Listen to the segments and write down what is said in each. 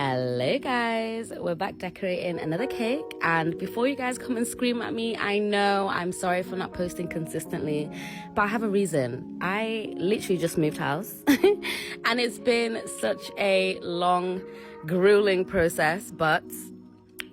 Hello guys, we're back decorating another cake, and before you guys come and scream at me, I know I'm sorry for not posting consistently, but I have a reason. I literally just moved house and it's been such a long, grueling process, but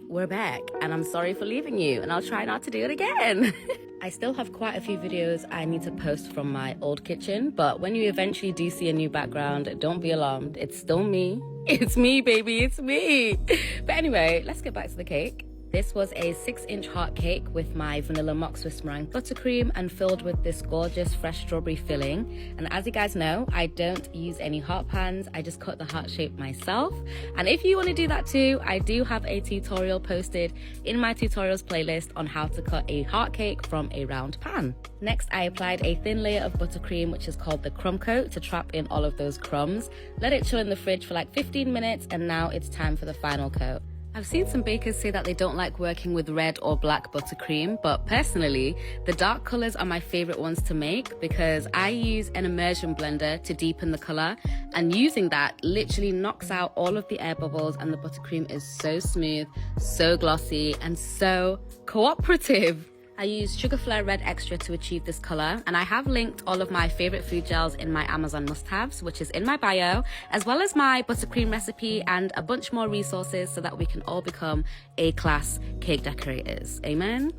we're back and I'm sorry for leaving you, and I'll try not to do it again. I still have quite a few videos I need to post from my old kitchen, but when you eventually do see a new background, don't be alarmed. It's still me. It's me, baby. It's me. But anyway, let's get back to the cake. This was a 6-inch heart cake with my vanilla mock Swiss meringue buttercream and filled with this gorgeous fresh strawberry filling. And as you guys know, I don't use any heart pans. I just cut the heart shape myself. And if you want to do that too, I do have a tutorial posted in my tutorials playlist on how to cut a heart cake from a round pan. Next, I applied a thin layer of buttercream, which is called the crumb coat, to trap in all of those crumbs. Let it chill in the fridge for like 15 minutes, and now it's time for the final coat. I've seen some bakers say that they don't like working with red or black buttercream, but personally, the dark colors are my favorite ones to make because I use an immersion blender to deepen the color, and using that literally knocks out all of the air bubbles, and the buttercream is so smooth, so glossy, and so cooperative. I used Sugar Flare Red Extra to achieve this color, and I have linked all of my favorite food gels in my Amazon must-haves, which is in my bio, as well as my buttercream recipe and a bunch more resources so that we can all become A-class cake decorators. Amen?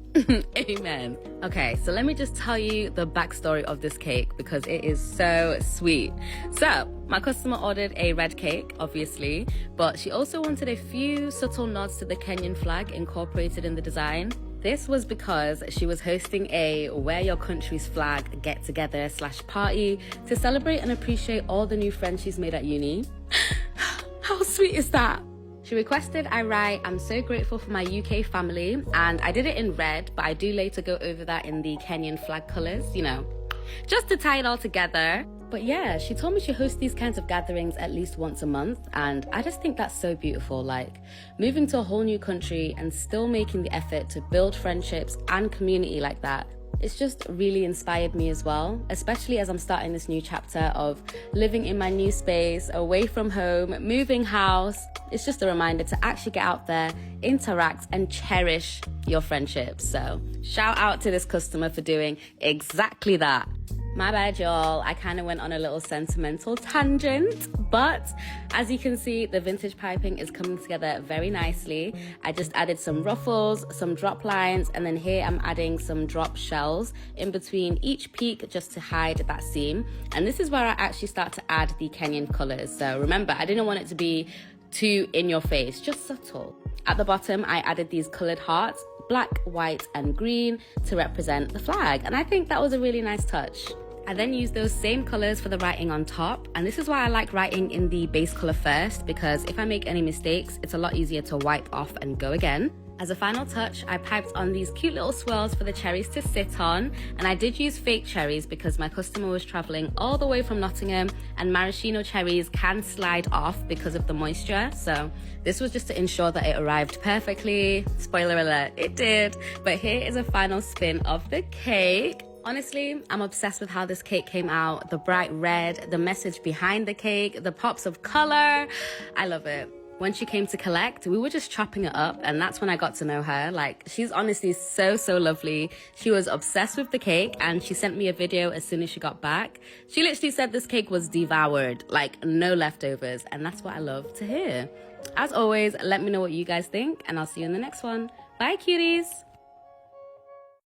Amen. Okay, so let me just tell you the backstory of this cake because it is so sweet. So, my customer ordered a red cake, obviously, but she also wanted a few subtle nods to the Kenyan flag incorporated in the design. This was because she was hosting a Wear Your Country's Flag get-together / party to celebrate and appreciate all the new friends she's made at uni. How sweet is that? She requested I write, "I'm so grateful for my UK family," and I did it in red, but I do later go over that in the Kenyan flag colors, you know, just to tie it all together. But yeah, she told me she hosts these kinds of gatherings at least once a month, and I just think that's so beautiful. Like, moving to a whole new country and still making the effort to build friendships and community like that. It's just really inspired me as well, especially as I'm starting this new chapter of living in my new space, away from home, moving house. It's just a reminder to actually get out there, interact, and cherish your friendships. So shout out to this customer for doing exactly that. My bad, y'all. I kind of went on a little sentimental tangent, but as you can see, the vintage piping is coming together very nicely. I just added some ruffles, some drop lines, and then here I'm adding some drop shells in between each peak just to hide that seam. And this is where I actually start to add the Kenyan colors. So remember, I didn't want it to be too in your face, just subtle. At the bottom, I added these colored hearts, black, white, and green, to represent the flag. And I think that was a really nice touch. I then used those same colors for the writing on top, and this is why I like writing in the base color first, because if I make any mistakes, it's a lot easier to wipe off and go again. As a final touch, I piped on these cute little swirls for the cherries to sit on, and I did use fake cherries because my customer was traveling all the way from Nottingham, and maraschino cherries can slide off because of the moisture, so this was just to ensure that it arrived perfectly. Spoiler alert, it did. But here is a final spin of the cake. Honestly, I'm obsessed with how this cake came out. The bright red, the message behind the cake, the pops of color. I love it. When she came to collect, we were just chopping it up, and that's when I got to know her. Like, she's honestly so lovely. She was obsessed with the cake, and she sent me a video as soon as she got back. She literally said this cake was devoured, like no leftovers, and that's what I love to hear. As always, let me know what you guys think, and I'll see you in the next one. Bye, cuties!